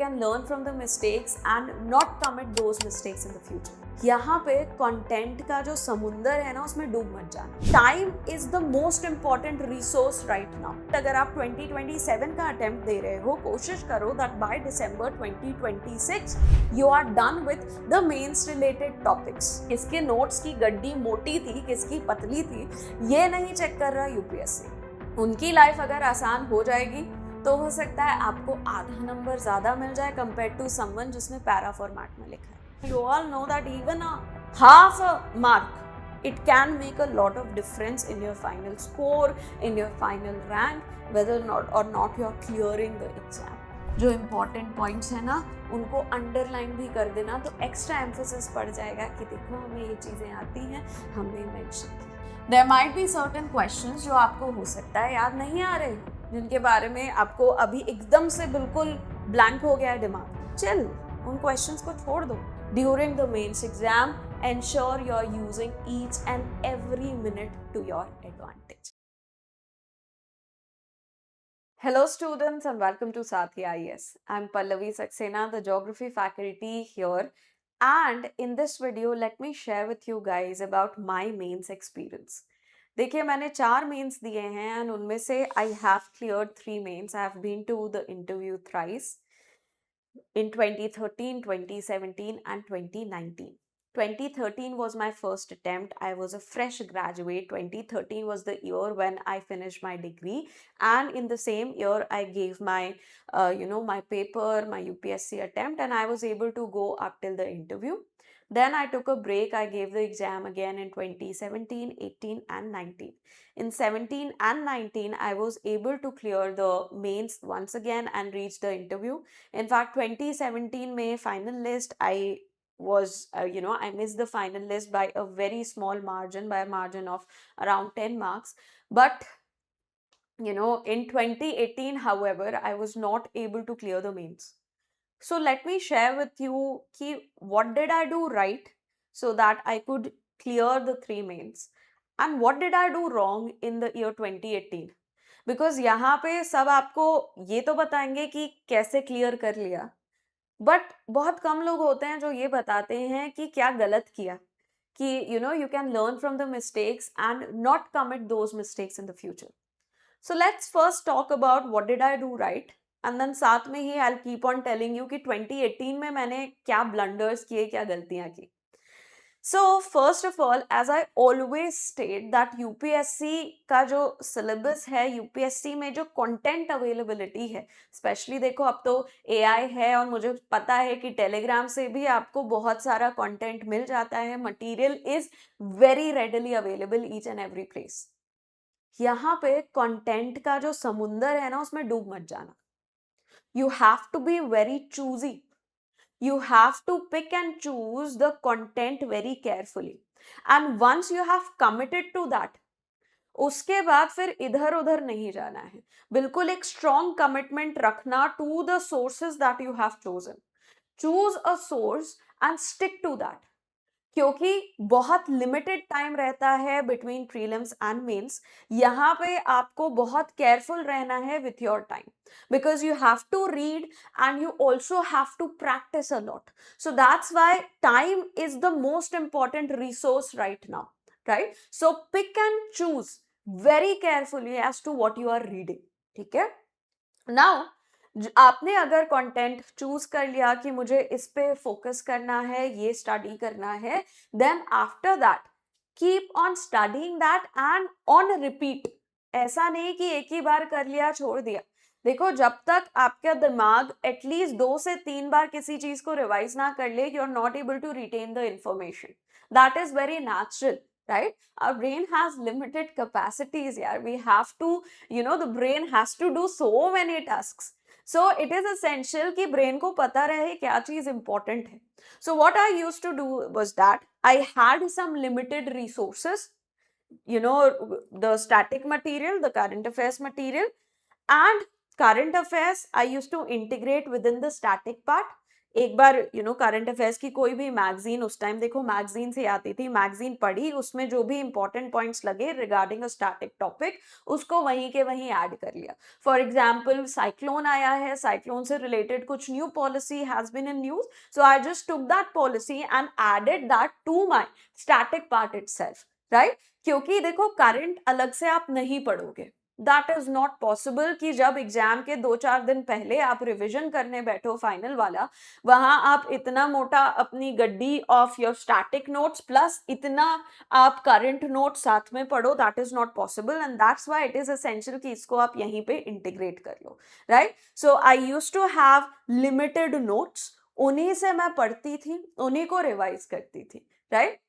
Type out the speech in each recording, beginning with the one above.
can learn from the mistakes and not commit those mistakes in the future. यहाँ पे content का जो समुंदर है ना, उसमें डूब मत जाना. Time is the most important resource right now. अगर आप 2027 का अटेम्प्ट दे रहे हो, कोशिश करो that by December 2026 you are done with the mains related topics. किसके नोट्स की गड्डी मोटी थी, किसकी पतली थी, ये नहीं चेक कर रहा यूपीएससी. उनकी लाइफ अगर आसान हो जाएगी तो हो सकता है आपको आधा नंबर ज्यादा मिल जाए कंपेयर टू समवन जिसने पैरा फॉर्मेट में लिखा है. You all know that even a half a mark, it can make a lot of difference in your final score, in your final rank, whether or not you are clearing the exam. जो important points है ना, उनको underline भी कर देना तो extra emphasis पड़ जाएगा कि देखो हमें ये चीज़ें आती हैं, हमने mention की. There might be certain questions जो आपको हो सकता है याद नहीं आ रहे, जिनके बारे में आपको अभी एकदम से बिल्कुल blank हो गया है दिमाग. Chill, उन questions को छोड़ दो. During the mains exam, ensure you are using each and every minute to your advantage. Hello students and welcome to Sathi IAS. I'm Pallavi Saxena, the geography faculty here, and in this video let me share with you guys about my mains experience. देखिए मैंने 4 mains दिए हैं and उनमें से I have cleared 3 mains. I have been to the interview thrice. In 2013, 2017 and 2019. 2013 was my first attempt. I was a fresh graduate. 2013 was the year when I finished my degree, and in the same year I gave my my paper, my UPSC attempt, and I was able to go up till the interview. Then I took a break. I gave the exam again in 2017, 18 and 19. In 17 and 19, I was able to clear the mains once again and reach the interview. In fact, 2017 May final list, I was, I missed the final list by a very small margin, by a margin of around 10 marks. But, in 2018, however, I was not able to clear the mains. So let me share with you what did I do right so that I could clear the 3 mains, and what did I do wrong in the year 2018. Because यहाँ पे सब आपको ये तो बताएंगे कि कैसे clear कर लिया, बट बहुत कम लोग होते हैं जो ये बताते हैं कि क्या गलत किया, कि you can learn from the mistakes and not commit those mistakes in the future. So let's first talk about what did I do right. And then साथ में ही I keep on telling you कि 2018 में मैंने क्या blunders किए, क्या गलतियां की. So first of all, as I always state that UPSC का जो सिलेबस है, यूपीएससी में जो कंटेंट अवेलेबिलिटी है, स्पेशली देखो अब तो एआई है और मुझे पता है कि टेलीग्राम से भी आपको बहुत सारा कंटेंट मिल जाता है. Material is very readily available each and every place. यहाँ पे कंटेंट का जो समुंदर है ना, उसमें डूब मत जाना. You have to be very choosy. You have to pick and choose the content very carefully. And once you have committed to that, उसके बाद फिर इधर उधर नहीं जाना है. बिल्कुल एक strong commitment रखना to the sources that you have chosen. Choose a source and stick to that. क्योंकि बहुत लिमिटेड टाइम रहता है बिटवीन प्रीलिम्स एंड मेंस. यहाँ पे आपको बहुत केयरफुल रहना है with your time, because you have to read and you also have to practice a lot. So that's why time is the most important resource right now, right? So pick and choose very carefully as to what you are reading. ठीक है, now आपने अगर content choose कर लिया कि मुझे इस पे फोकस करना है, ये स्टडी करना है, then after that keep on studying that and on repeat. ऐसा नहीं कि एक ही बार कर लिया छोड़ दिया. देखो, जब तक आपका दिमाग एटलीस्ट 2 से 3 बार किसी चीज को रिवाइज ना कर ले, you are not able to retain the information. That is very natural, right? Our brain has limited capacities. Yeah, we have to, the brain has to do so many tasks. So it is essential कि brain को पता रहे क्या चीज important है. So what I used to do was that I had some limited resources, the static material, the current affairs material, and current affairs I used to integrate within the static part. एक बार current affairs की कोई भी magazine, उस time देखो magazine से आती थी, magazine पढ़ी, उसमें जो भी इंपॉर्टेंट पॉइंट्स लगे रिगार्डिंग अ स्टैटिक टॉपिक, उसको वहीं के वहीं ऐड कर लिया. फॉर एग्जाम्पल साइक्लोन आया है, साइक्लोन से रिलेटेड कुछ new policy has been in news, so I just took that policy and added that to my static part itself, right. क्योंकि देखो करंट अलग से आप नहीं पढ़ोगे, दैट इज नॉट पॉसिबल कि जब एग्जाम के 2-4 दिन पहले आप रिविजन करने बैठो फाइनल वाला, वहां आप इतना मोटा अपनी गड्डी of your static notes plus इतना आप करंट नोट साथ में पढ़ो, that is not possible and that's why it is essential कि इसको आप यहीं पे इंटीग्रेट कर लो, right. So I used to have limited notes, उन्हीं से मैं पढ़ती थी, उन्हीं को रिवाइज करती थी, राइट.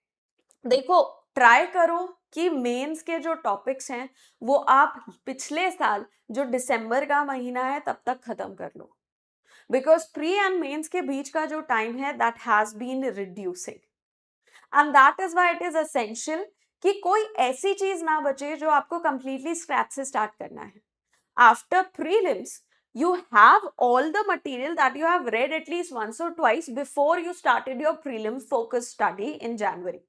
देखो ट्राई करो कि मेंस के जो टॉपिक्स हैं वो आप पिछले साल जो दिसंबर का महीना है तब तक खत्म कर लो, बिकॉज प्री एंड मेंस के बीच का जो टाइम है that has been reducing, and that is why it is essential कि कोई ऐसी चीज ना बचे जो आपको कंप्लीटली स्क्रैच से स्टार्ट करना है. After prelims, you have all the material that you have read at least once or twice before you started your prelim focused study in January.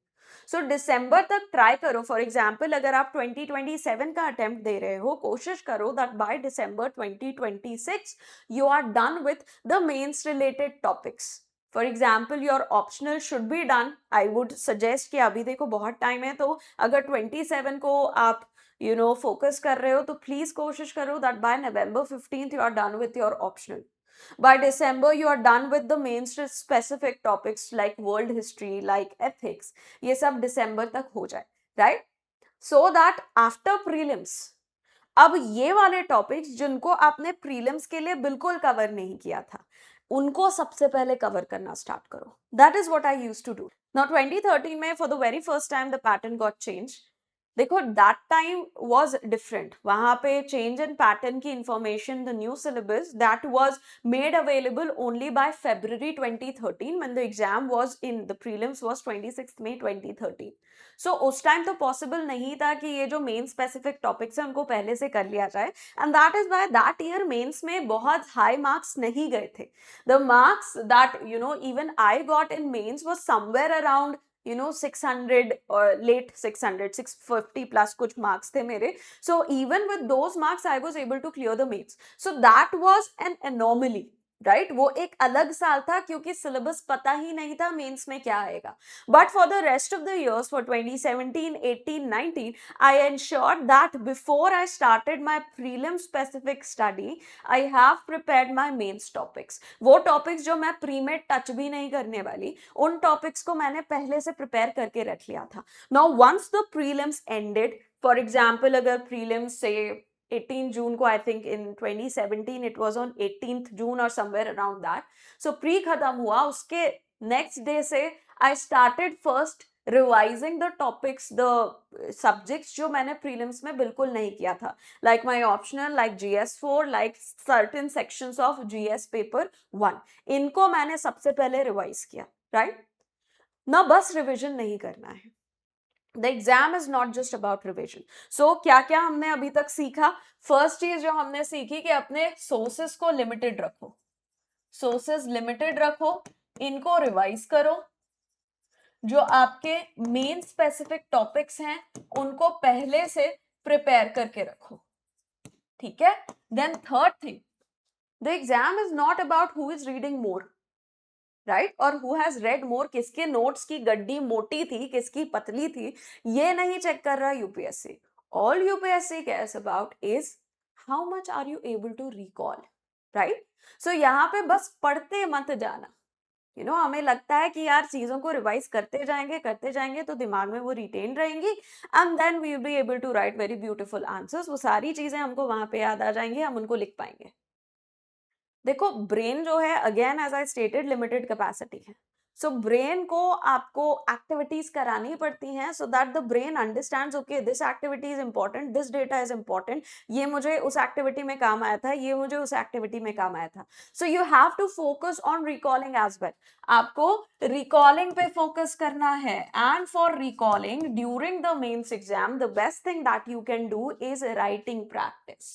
So December तक try करो. For example, अगर आप 2027 का attempt दे रहे हो, कोशिश करो that by December 2026 you are done with the mains related topics. For example, your optional should be done. I would suggest कि अभी देखो बहुत टाइम है, तो अगर 27 को आप फोकस कर रहे हो तो प्लीज कोशिश करो that by November 15th you are done with your optional. By December, you are done with the main specific topics like world history, like ethics. ये सब दिसंबर तक हो जाए, right? So that after prelims, अब ये वाले टॉपिक्स जिनको आपने प्रीलिम्स के लिए बिल्कुल कवर नहीं किया था, उनको सबसे पहले कवर करना स्टार्ट करो. That is what I used to do. Now 2013 में for the very first time the pattern got change. देखो दैट टाइम वाज डिफरेंट, वहां पे चेंज इन पैटर्न की information, the new syllabus that was made available only by February 2013 when the exam was in the prelims was 26 May 2013. So उस टाइम तो possible नहीं था कि ये जो मेन स्पेसिफिक टॉपिक्स हैं उनको पहले से कर लिया जाए, and that is why that year mains में बहुत हाई मार्क्स नहीं गए थे. The marks that even I got in mains was somewhere around 600 और लेट 650 प्लस कुछ मार्क्स थे मेरे. So even with those marks I was able to clear the mains. So that was an anomaly, right. वो एक अलग साल था क्योंकि सिलेबस पता ही नहीं था मेंस में क्या आएगा. But for the rest of the years, for 2017, 18, 19, I ensured that before I started my prelim specific study, I have prepared my mains topics. वो टॉपिक्स जो मैं प्री में टच भी नहीं करने वाली, उन टॉपिक्स को मैंने पहले से प्रिपेयर करके रख लिया था. Now once the prelims ended, for example अगर प्रीलिम्स से 18 जून को, I think in 2017 it was on 18th जून और somewhere around that. So pre खत्म हुआ, उसके नेक्स्ट डे से I started first revising the topics, the subjects जो मैंने प्रीलिम्स में बिल्कुल नहीं किया था, like my optional, like GS4, like certain sections of GS paper 1. इनको मैंने सबसे पहले रिवाइज किया, राइट. ना बस रिविजन नहीं करना है. The exam is not just about revision. So क्या क्या हमने अभी तक सीखा? फर्स्ट चीज जो हमने सीखी कि अपने सोर्सेस को लिमिटेड रखो, सोर्सेस लिमिटेड रखो, इनको रिवाइज करो. जो आपके मेन स्पेसिफिक टॉपिक्स हैं उनको पहले से प्रिपेयर करके रखो, ठीक है. Then third thing, the exam is not about who is reading more, right, और हु हैज रेड मोर. किसके नोट्स की गड्डी मोटी थी, किसकी पतली थी, ये नहीं चेक कर रहा UPSC. All UPSC cares about is how much are you able to recall, right. So यहाँ पे बस पढ़ते मत जाना. हमें लगता है कि यार चीजों को रिवाइज करते जाएंगे तो दिमाग में वो रिटेन रहेंगी, and then we will be able to write very beautiful answers. वो सारी चीजें हमको वहां पे याद आ जाएंगी, हम उनको लिख पाएंगे. देखो ब्रेन जो है, again as I stated, limited capacity है. सो ब्रेन को आपको एक्टिविटीज करानी पड़ती हैं so that the brain understands, okay this activity is important, this data is important, ये मुझे उस एक्टिविटी में काम आया था, ये मुझे उस एक्टिविटी में काम आया था. So you have to focus on recalling as well. आपको रिकॉलिंग पे फोकस करना है, and for recalling during the mains exam the best thing that you can do is writing practice.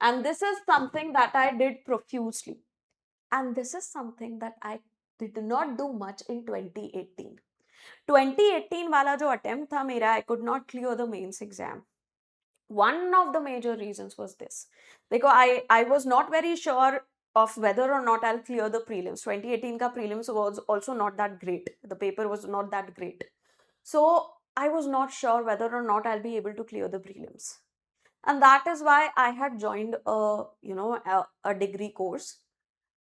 And this is something that I did profusely. and this is something that I did not do much in 2018. 2018 वाला जो attempt था मेरा, I could not clear the mains exam. One of the major reasons was this. Because I was not very sure of whether or not I'll clear the prelims. 2018 ka prelims was also not that great. The paper was not that great. So I was not sure whether or not I'll be able to clear the prelims. And that is why I had joined a degree course.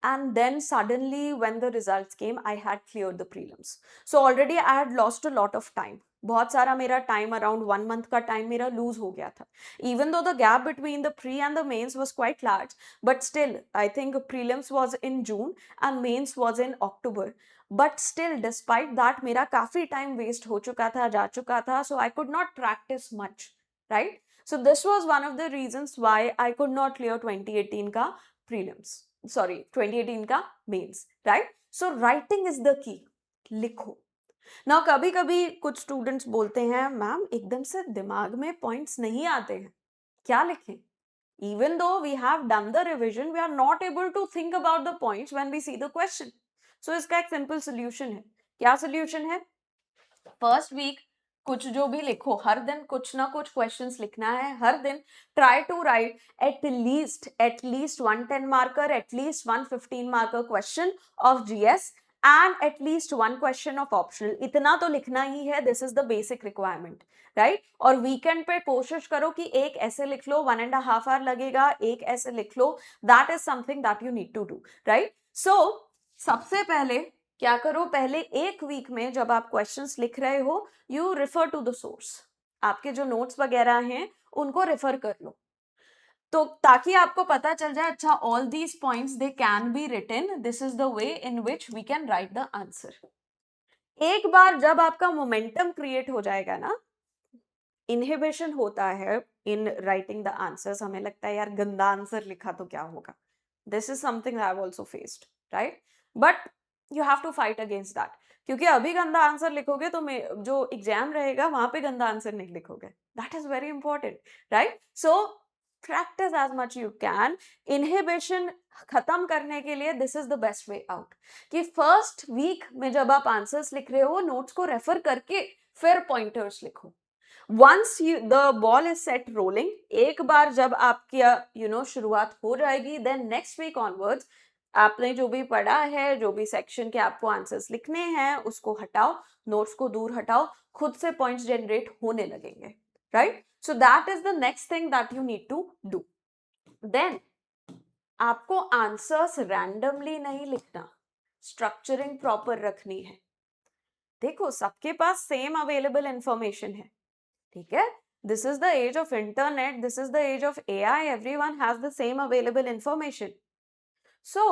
And then suddenly when the results came, I had cleared the prelims. So already I had lost a lot of time. बहुत सारा मेरा time, around 1 month का time मेरा lose हो गया था. Even though the gap between the pre and the mains was quite large, but still I think prelims was in June and mains was in October. But still, despite that, मेरा काफी time waste हो चुका था, जा चुका था, so I could not practice much, right? So this was one of the reasons why I could not clear 2018 का prelims. Sorry, 2018 का mains, right? So writing is the key. लिखो. नाउ कभी कभी कुछ स्टूडेंट्स बोलते हैं, मैम एकदम से दिमाग में पॉइंट्स नहीं आते हैं, क्या लिखें? Even though we have done the revision, we are not able to think about the points when we see the question. So इसका एक सिंपल सोल्यूशन है. क्या सोल्यूशन है? फर्स्ट वीक कुछ जो भी लिखो, हर दिन कुछ ना कुछ क्वेश्चंस लिखना है. हर दिन try to write at least 110 marker, at least 115 marker question of GS and at least 1 question of optional. इतना तो लिखना ही है. This is the basic requirement, right? और वीकेंड पे कोशिश करो कि एक ऐसे लिख लो, 1.5 आवर लगेगा, एक ऐसे लिख लो. That is something that you need to do, right? So सबसे पहले क्या करो, पहले एक वीक में जब आप क्वेश्चंस लिख रहे हो, you refer to the source. आपके जो नोट्स वगैरह हैं उनको रेफर कर लो, तो ताकि आपको पता चल जाए, अच्छा all these points they can be written, this is the way in which we can write the answer. एक बार जब आपका मोमेंटम क्रिएट हो जाएगा ना, इनहिबिशन होता है इन राइटिंग द आंसर्स. हमें लगता है यार गंदा आंसर लिखा तो क्या होगा. This is something I have also faced, right? But you have to fight against that, क्योंकि अभी गंदा आंसर लिखोगे तो जो एग्जाम रहेगा वहां पे गंदा आंसर नहीं लिखोगे. That is very important, right? So practice as much you can. Inhibition खत्म करने के लिए this is the best way out, कि फर्स्ट वीक में जब आप आंसर्स लिख रहे हो, नोट्स को रेफर करके फिर पॉइंटर्स लिखो. Once the ball is set rolling, एक बार जब आपकी शुरुआत हो जाएगी, देन नेक्स्ट वीक ऑनवर्ड्स आपने जो भी पढ़ा है, जो भी सेक्शन के आपको आंसर्स लिखने हैं, उसको हटाओ, नोट्स को दूर हटाओ, खुद से पॉइंट्स जनरेट होने लगेंगे, right? So that is the next thing that you need to do. Then आपको आंसर्स रैंडमली नहीं लिखना, स्ट्रक्चरिंग प्रॉपर रखनी है. देखो सबके पास सेम अवेलेबल इंफॉर्मेशन है, ठीक है? This is the age of internet, this is the age of AI, everyone has the same available information. So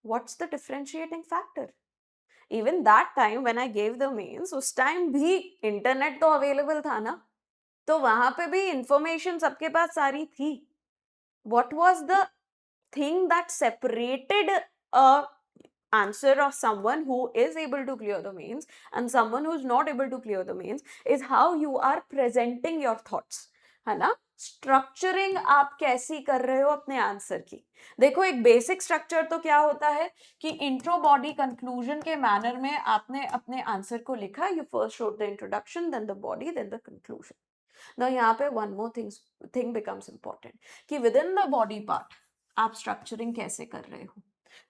what's the differentiating factor? Even that time when I gave the mains, उस time भी internet तो available था ना, तो वहां पे भी information सबके पास सारी थी. What was the thing that separated a answer of someone who is able to clear the mains and someone who is not able to clear the mains is how you are presenting your thoughts, है ना? Structuring आप कैसी कर रहे हो अपने answer की. देखो एक बेसिक स्ट्रक्चर तो क्या होता है कि इंट्रो, बॉडी, कंक्लूजन के मैनर में आपने अपने आंसर को लिखा. You first wrote the introduction, then the body, then the conclusion. ना यहाँ पे one more thing becomes important, कि within the body part आप स्ट्रक्चरिंग कैसे कर रहे हो.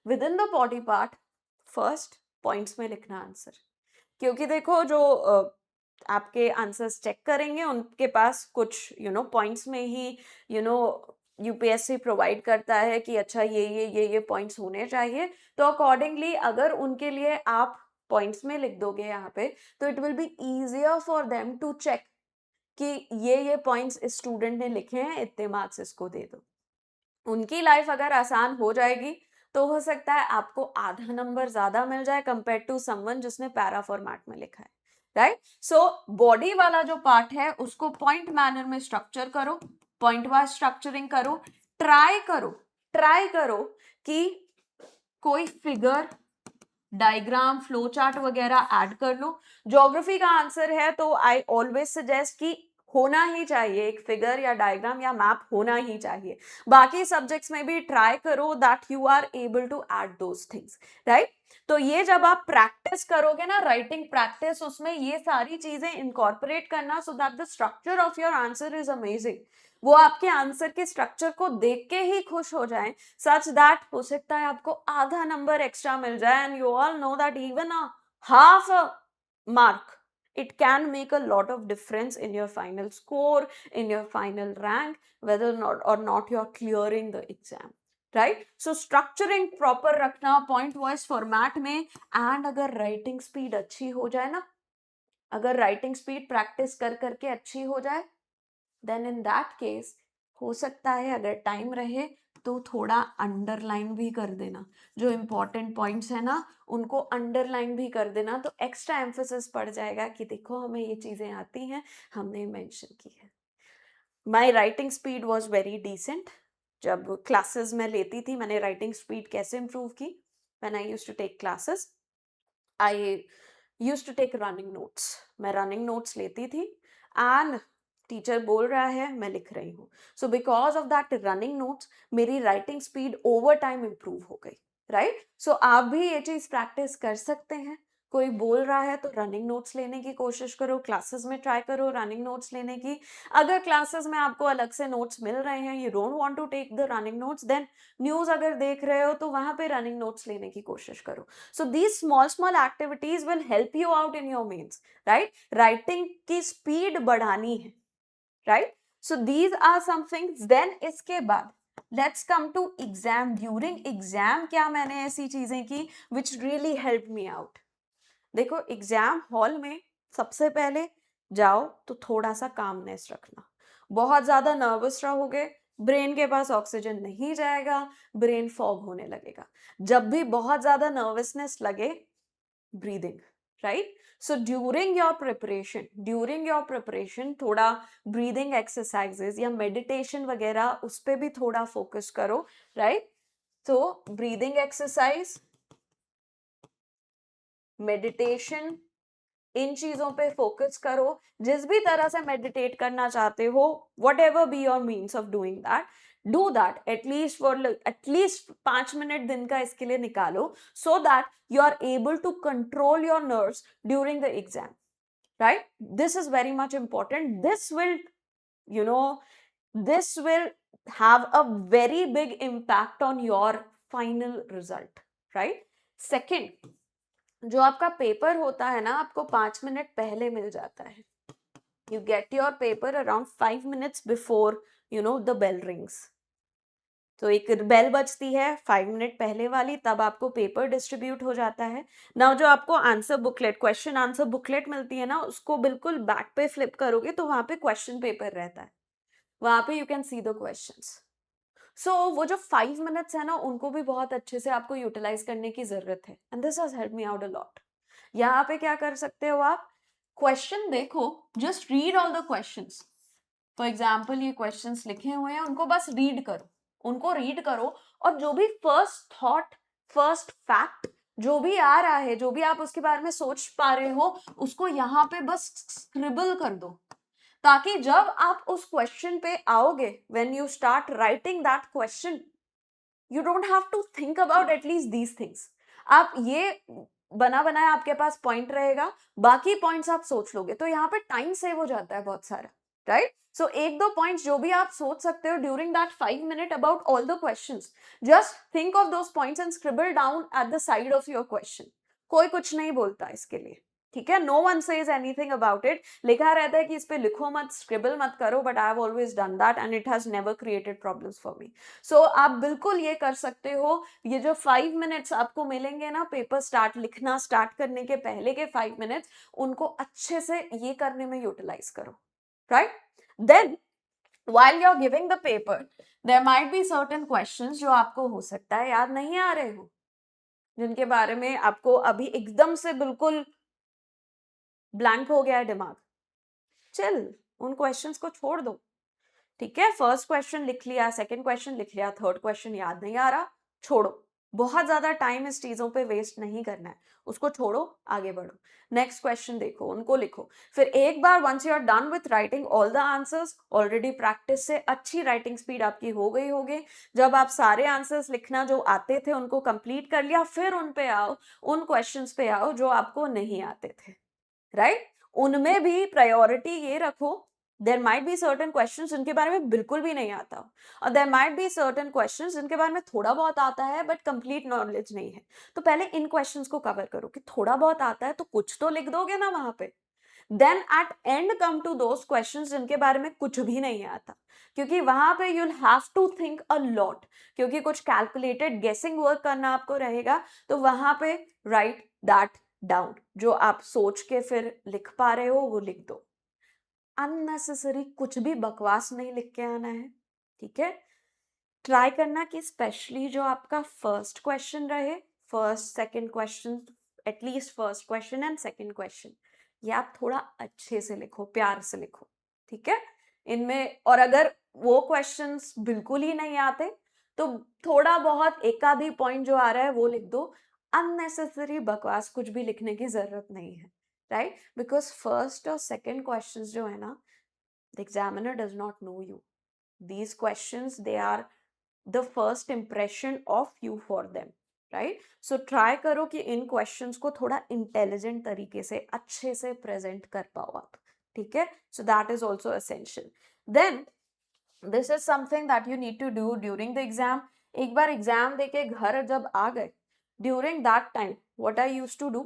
Within the body part first points में लिखना आंसर, क्योंकि देखो जो आपके आंसर्स चेक करेंगे उनके पास कुछ पॉइंट्स में ही यूपीएससी प्रोवाइड करता है कि अच्छा ये पॉइंट्स होने चाहिए. तो अकॉर्डिंगली अगर उनके लिए आप पॉइंट्स में लिख दोगे यहाँ पे, तो it will be easier for them to check कि ये पॉइंट्स इस स्टूडेंट ने लिखे हैं, इतने मार्क्स इसको दे दो. उनकी लाइफ अगर आसान हो जाएगी तो हो सकता है आपको आधा नंबर ज्यादा मिल जाए कंपेयर टू समवन जिसने पैरा फॉर्मेट में लिखा है, राइट? सो बॉडी वाला जो पार्ट है उसको पॉइंट मैनर में स्ट्रक्चर करो, पॉइंट वाइज स्ट्रक्चरिंग करो. ट्राई करो कि कोई फिगर, डायग्राम, फ्लो चार्ट वगैरह ऐड कर लो. ज्योग्राफी का आंसर है तो आई ऑलवेज सजेस्ट कि होना ही चाहिए, एक फिगर या डायग्राम या मैप होना ही चाहिए। बाकी सब्जेक्ट्स में भी ट्राई करो that you are able to add those things, right. तो ये जब आप प्रैक्टिस करोगे ना, राइटिंग प्रैक्टिस, उसमें ये सारी चीजें इनकॉर्पोरेट करना, सो that the structure of your answer is amazing. वो आपके आंसर के स्ट्रक्चर को देख के ही खुश हो जाए, सच दैट हो सकता है आपको आधा नंबर एक्स्ट्रा मिल जाए, and you all know that even a half a mark, it can make a lot of difference in your final score, in your final rank, whether or not you are clearing the exam, right? So structuring proper रखना point wise format में, and अगर writing speed अच्छी हो जाए ना, अगर writing speed practice कर करके अच्छी हो जाए, then in that case हो सकता है अगर टाइम रहे तो थोड़ा अंडरलाइन भी कर देना, जो इंपॉर्टेंट पॉइंट्स है ना उनको अंडरलाइन भी कर देना, तो एक्स्ट्रा एम्फोसिस पड़ जाएगा कि देखो हमें ये चीजें आती हैं, हमने मेंशन की है। My writing speed was very decent. जब क्लासेस में लेती थी, मैंने राइटिंग स्पीड कैसे इम्प्रूव की, when I used to take classes, I used to take running notes. मैं रनिंग नोट्स लेती थी, एंड टीचर बोल रहा है मैं लिख रही हूँ, so because of that running notes मेरी writing speed over time improve हो गई, राइट। सो आप भी ये चीज प्रैक्टिस कर सकते हैं। कोई बोल रहा है तो रनिंग नोट्स लेने की कोशिश करो, क्लासेस में ट्राई करो रनिंग नोट्स लेने की। अगर क्लासेस में आपको अलग से नोट्स मिल रहे हैं, you don't want to take the running notes, then news अगर देख रहे हो तो वहां पे रनिंग नोट्स लेने की कोशिश करो। So these small small activities will help you out in your mains, right. Writing की स्पीड बढ़ानी है, right? So these are some things. Then इसके बाद let's come to exam. During exam क्या मैंने ऐसी चीजें की which really helped me out? देखो एग्जाम हॉल में सबसे पहले जाओ तो थोड़ा सा कामनेस रखना। बहुत ज्यादा नर्वस रहोगे, ब्रेन के पास ऑक्सीजन नहीं जाएगा, ब्रेन फॉग होने लगेगा। जब भी बहुत ज्यादा नर्वसनेस लगे, breathing, right. So during your preparation थोड़ा ब्रीदिंग एक्सरसाइजेस या मेडिटेशन वगैरह उस पर भी थोड़ा फोकस करो, राइट। तो ब्रीदिंग एक्सरसाइज, मेडिटेशन, इन चीजों पे फोकस करो। जिस भी तरह से मेडिटेट करना चाहते हो, whatever be your means of doing that, do that at least for at least 5 minute दिन का इसके लिए निकालो, so that you are able to control your nerves during the exam, right? This is very much important. You know, this will have a very big impact on your final result, right? Second, जो आपका paper होता है ना, आपको 5 minute पहले मिल जाता है। You get your paper around 5 minutes before the bell rings. तो एक बेल बजती है 5 मिनट पहले वाली, तब आपको पेपर डिस्ट्रीब्यूट हो जाता है ना। जो आपको answer booklet, question answer booklet मिलती है ना, उसको बिल्कुल बैक पे फ्लिप करोगे तो वहां पे क्वेश्चन पेपर रहता है, वहां पे you can see the questions. So वो जो 5 मिनट्स है ना, उनको भी बहुत अच्छे से आपको यूटिलाइज करने की जरूरत है, and this has help me out a lot. यहाँ पे क्या कर सकते हो आप, क्वेश्चन देखो, just read all the questions. For example ये क्वेश्चंस लिखे हुए हैं, उनको बस रीड करो, उनको रीड करो, और जो भी फर्स्ट थॉट, फर्स्ट फैक्ट जो भी आ रहा है, जो भी आप उसके बारे में सोच पा रहे हो, उसको यहाँ पे बस स्क्रिबल कर दो, ताकि जब आप उस क्वेश्चन पे आओगे, when you start writing that question, you don't have to think about at least these things. आप ये बना बनाया आपके पास पॉइंट रहेगा, बाकी पॉइंट्स आप सोच लोगे, तो यहाँ पे टाइम सेव हो जाता है बहुत सारा, राइट। सो एक दो पॉइंट्स जो भी आप सोच सकते हो during that 5 minute about all the questions, just think of those points and scribble down at the side of your question. कोई कुछ नहीं बोलता इसके लिए, ठीक है, no one says anything about it. लिखा रहता है कि इस पे लिखो मत, स्क्रिबल मत करो, but I have always done that and it has never created problems for me. So आप बिल्कुल ये कर सकते हो। ये जो 5 मिनट्स आपको मिलेंगे ना, पेपर स्टार्ट लिखना स्टार्ट करने के पहले के 5 मिनट्स, उनको अच्छे से ये करने में यूटिलाइज करो, right. Then while you're giving the paper, there might be certain questions जो आपको हो सकता है याद नहीं आ रहे हो, जिनके बारे में आपको अभी एकदम से बिल्कुल ब्लैंक हो गया है दिमाग। चिल, उन क्वेश्चंस को छोड़ दो, ठीक है। फर्स्ट क्वेश्चन लिख लिया, सेकंड क्वेश्चन लिख लिया, थर्ड क्वेश्चन याद नहीं आ रहा, छोड़ो, बहुत ज्यादा टाइम इस चीजों पे वेस्ट नहीं करना है, उसको छोड़ो, आगे बढ़ो। नेक्स्ट क्वेश्चन देखो, उनको लिखो। फिर एक बार once you are done with writing all the answers, already practice से अच्छी राइटिंग स्पीड आपकी हो गई होगी, जब आप सारे आंसर्स लिखना जो आते थे उनको कंप्लीट कर लिया, फिर उन पे आओ, उन क्वेश्चंस पे आओ जो आपको नहीं आते थे, राइट? उनमें भी प्रायोरिटी ये रखो, there might be certain question जिनके बारे में बिल्कुल भी नहीं आता, और there might be certain question जिनके बारे में थोड़ा बहुत आता है बट कंप्लीट नॉलेज नहीं है। तो पहले इन क्वेश्चंस को कवर करो कि थोड़ा बहुत आता है तो कुछ तो लिख दोगे ना वहां पे। Then at end come to those questions जिनके बारे में कुछ भी नहीं आता, क्योंकि वहां पे you'll have to think a lot, क्योंकि कुछ कैलकुलेटेड गेसिंग वर्क करना आपको रहेगा। तो वहां पे राइट दैट डाउन, जो आप सोच के फिर लिख पा रहे हो वो लिख दो। अननेसेसरी कुछ भी बकवास नहीं लिख के आना है, ठीक है? ट्राई करना कि स्पेशली जो आपका फर्स्ट क्वेश्चन रहे, first second question, at least first question and second question, ये आप थोड़ा अच्छे से लिखो, प्यार से लिखो, ठीक है? इनमें, और अगर वो क्वेश्चंस बिल्कुल ही नहीं आते तो थोड़ा बहुत एक आधी पॉइंट जो आ रहा है वो लिख दो। अननेसेसरी बकवास कुछ भी लिखने की जरूरत नहीं है, राइट? बिकॉज फर्स्ट और सेकंड क्वेश्चंस जो है ना, the examiner does not know you, these questions they are the first impression of you for them, right? So try करो कि इन questions को थोड़ा intelligent तरीके से अच्छे से present कर पाओ आप, ठीक है? So that is also essential. Then this is something that you need to do during the exam. एक बार एग्जाम देके घर जब आ गए, during that time what I used to do,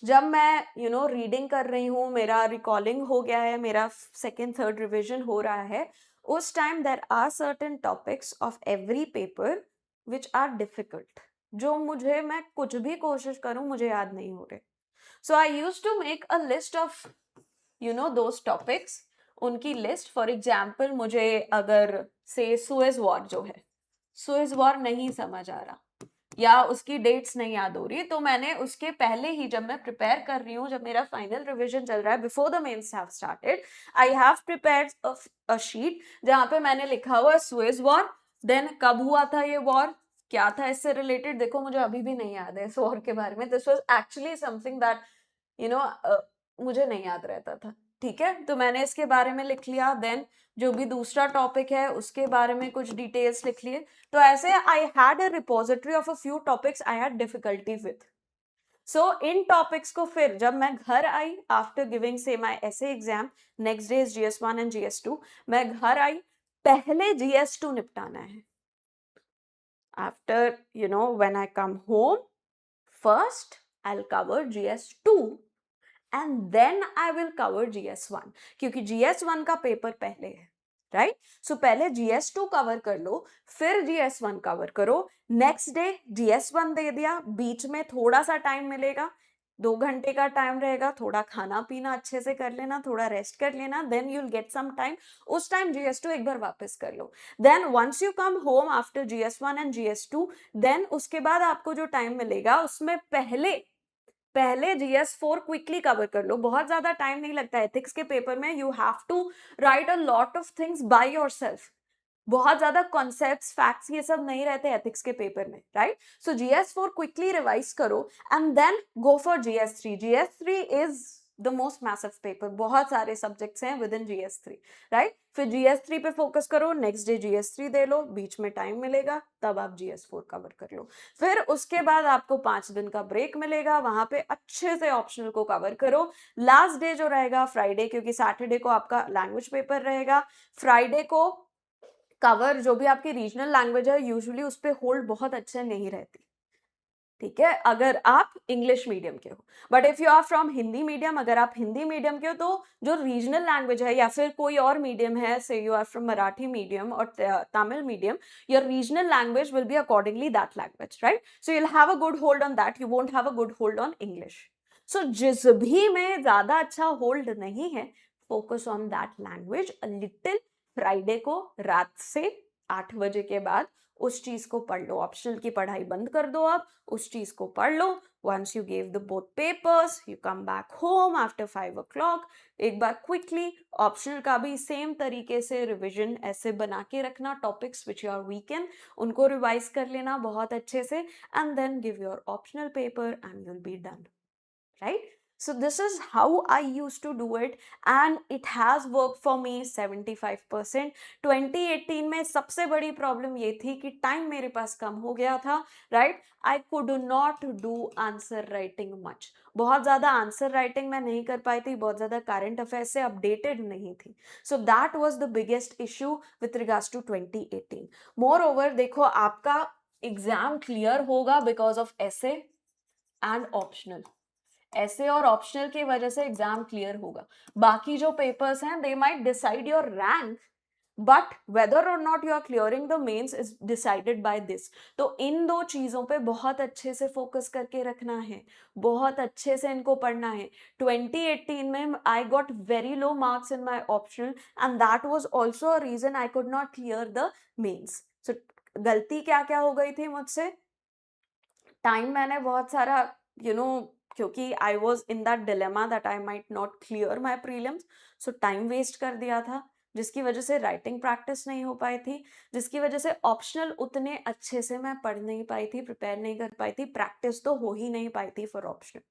जब मैं रीडिंग कर रही हूँ, मेरा रिकॉलिंग हो गया है, मेरा सेकेंड थर्ड रिविजन हो रहा है, उस time there are certain topics of every paper which are difficult, जो मुझे, मैं कुछ भी कोशिश करूं मुझे याद नहीं हो रहे। So I use to make a list of those topics, उनकी लिस्ट। फॉर एग्जाम्पल, मुझे अगर से सुएज वॉर जो है, सुएज वॉर नहीं समझ आ रहा या उसकी डेट्स नहीं याद हो रही, तो मैंने उसके पहले ही, जब मैं प्रिपेयर कर रही हूँ, जब मेरा फाइनल रिवीजन चल रहा है, before the mains have started, I have prepared a sheet जहां पे मैंने लिखा हुआ सुएज वॉर, देन कब हुआ था ये वॉर, क्या था इससे रिलेटेड। देखो मुझे अभी भी नहीं याद है इस वॉर के बारे में, this was actually something that you know मुझे नहीं याद रहता था, ठीक है? तो मैंने इसके बारे में लिख लिया। देन जो भी दूसरा टॉपिक है उसके बारे में कुछ डिटेल्स लिख लिए। तो ऐसे I had a repository of a few topics I had difficulty with. So in topics को फिर जब मैं घर आई, after giving say my essay exam, next day is GS1 and GS2, मैं घर आई, पहले GS2 निपटाना है। After when I come home, first I will cover GS2 and then I will cover GS1, क्योंकि GS1 का पेपर पहले है, राइट? सो पहले GS2 कवर कर लो, फिर GS1 कवर करो। नेक्स्ट डे GS1 दे दिया, बीच में थोड़ा सा टाइम मिलेगा, 2 घंटे का टाइम रहेगा, थोड़ा खाना पीना अच्छे से कर लेना, थोड़ा रेस्ट कर लेना, then you will get some time, उस टाइम GS2 एक बार वापस कर लो। Then once you come home after GS1 and GS2, then उसके बाद आपको जो टाइम मिलेगा उसमें पहले GS4 क्विकली कवर कर लो, बहुत ज्यादा टाइम नहीं लगता है एथिक्स के पेपर में। You have to write a lot of things by yourself, बहुत ज्यादा कॉन्सेप्ट्स फैक्ट्स ये सब नहीं रहते एथिक्स के पेपर में, right? So GS4 quickly revise करो and then go for GS3। GS3 is the most massive paper, बहुत सारे सब्जेक्ट्स हैं विद इन GS3, राइट? फिर GS3 पे फोकस करो, नेक्स्ट डे GS3 दे लो, बीच में टाइम मिलेगा तब आप GS4 कवर कर लो। फिर उसके बाद आपको 5 दिन का ब्रेक मिलेगा, वहां पे अच्छे से ऑप्शनल को कवर करो। लास्ट डे जो रहेगा फ्राइडे, क्योंकि सैटरडे को आपका लैंग्वेज पेपर रहेगा, फ्राइडे को कवर जो भी आपकी रीजनल लैंग्वेज है, यूजुअली उस पर होल्ड बहुत अच्छे नहीं रहती, ठीक है, अगर आप इंग्लिश मीडियम के हो। But if you are from Hindi medium, अगर आप हिंदी मीडियम के हो, तो जो रीजनल लैंग्वेज है या फिर कोई और मीडियम है, say you are from Marathi medium और Tamil medium, your regional language will be accordingly that language, right? So you will have a good hold on that, you won't have a good hold on English. So जिस भी में ज्यादा अच्छा hold नहीं है, focus on that language a little. Friday को रात से 8 बजे के बाद उस चीज को पढ़ लो, ऑप्शनल की पढ़ाई बंद कर दो, आप उस चीज को पढ़ लो. Once you gave the both papers, you come back home after 5 o'clock. एक बार क्विकली ऑप्शनल का भी सेम तरीके से रिविजन ऐसे बना के रखना, topics which you are weak in उनको रिवाइज कर लेना बहुत अच्छे से, and then give your optional paper and you'll be done, right? So this is how I used to do it and it has worked for me 75%. 2018 में सबसे बड़ी problem ये थी कि टाइम मेरे पास कम हो गया था, right? I could not do answer writing much. बहुत ज़्यादा आंसर राइटिंग मैं नहीं कर पाई थी, बहुत ज़्यादा करंट अफेयर से अपडेटेड नहीं थी. So that was the biggest issue with regards to 2018. Moreover देखो, आपका एग्जाम क्लियर होगा because of essay and optional. Essay और ऑप्शनल की वजह से एग्जाम क्लियर होगा. बाकी जो पेपर्स हैं they might decide your rank, but whether or not you are clearing the mains is decided by this. तो इन दो चीजों पे बहुत अच्छे से फोकस करके रखना है, बहुत अच्छे से इनको पढ़ना है. 2018 में I got very low marks in my optional and that was also a reason I could not clear the mains. So गलती क्या क्या हो गई थी मुझसे? टाइम मैंने बहुत सारा क्योंकि I was in that dilemma that I might not clear my prelims, so time waste कर दिया था, जिसकी वजह से राइटिंग प्रैक्टिस नहीं हो पाई थी, जिसकी वजह से ऑप्शनल उतने अच्छे से मैं पढ़ नहीं पाई थी, प्रिपेयर नहीं कर पाई थी, प्रैक्टिस तो हो ही नहीं पाई थी for optional.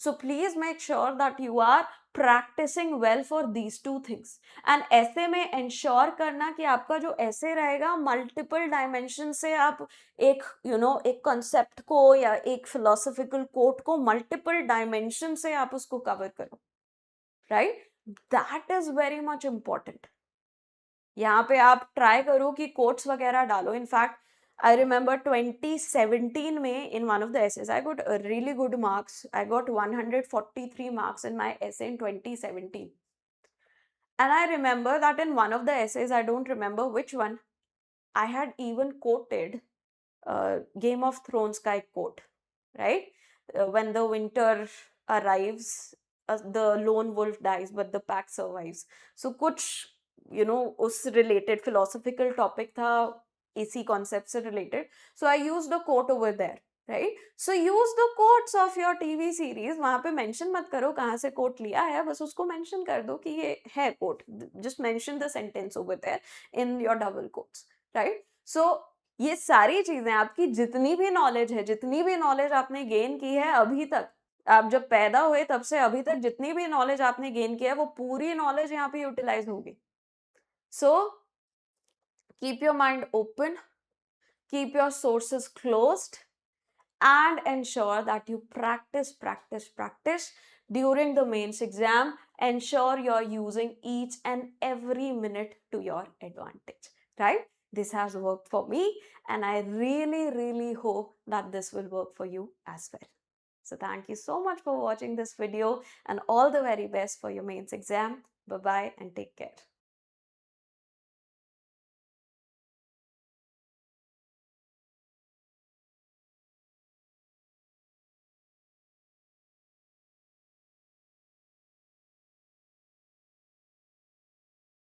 So please make sure that you are practicing well for these two things. And ऐसे में ensure करना कि आपका जो ऐसे रहेगा multiple dimension से आप एक एक concept को या एक philosophical quote को multiple dimension से आप उसको cover करो, right? That is very much important. यहाँ पे आप ट्राई करो कि कोट्स वगैरह डालो. इनफैक्ट आई रिमेंबर 2017 में in one of the essays I got really good marks. I got 143 marks in my essay in 2017. And I remember that in one of the essays, I don't remember which one, I had even quoted Game of Thrones ka ek quote, right? When the winter arrives, the lone wolf dies, but the pack survives. So कुछ उस related philosophical topic था, इसी concept से related. So I used a quote over there, right? So use the quotes of your TV series. वहाँ पे mention मत करो कहाँ से quote लिया है, बस उसको mention कर दो कि ये है quote. Just mention the sentence over there in your double quotes, right? So ये सारी चीजें, आपकी जितनी भी नॉलेज है, जितनी भी नॉलेज आपने गेन की है अभी तक, आप जब पैदा हुए तब से अभी तक जितनी भी नॉलेज आपने गेन किया है, वो पूरी नॉलेज यहाँ पे यूटिलाइज होगी. So keep your mind open, keep your sources closed, and ensure that you practice during the mains exam. Ensure you're using each and every minute to your advantage, right? This has worked for me and I really hope that this will work for you as well. So thank you so much for watching this video and all the very best for your mains exam. Bye bye and take care.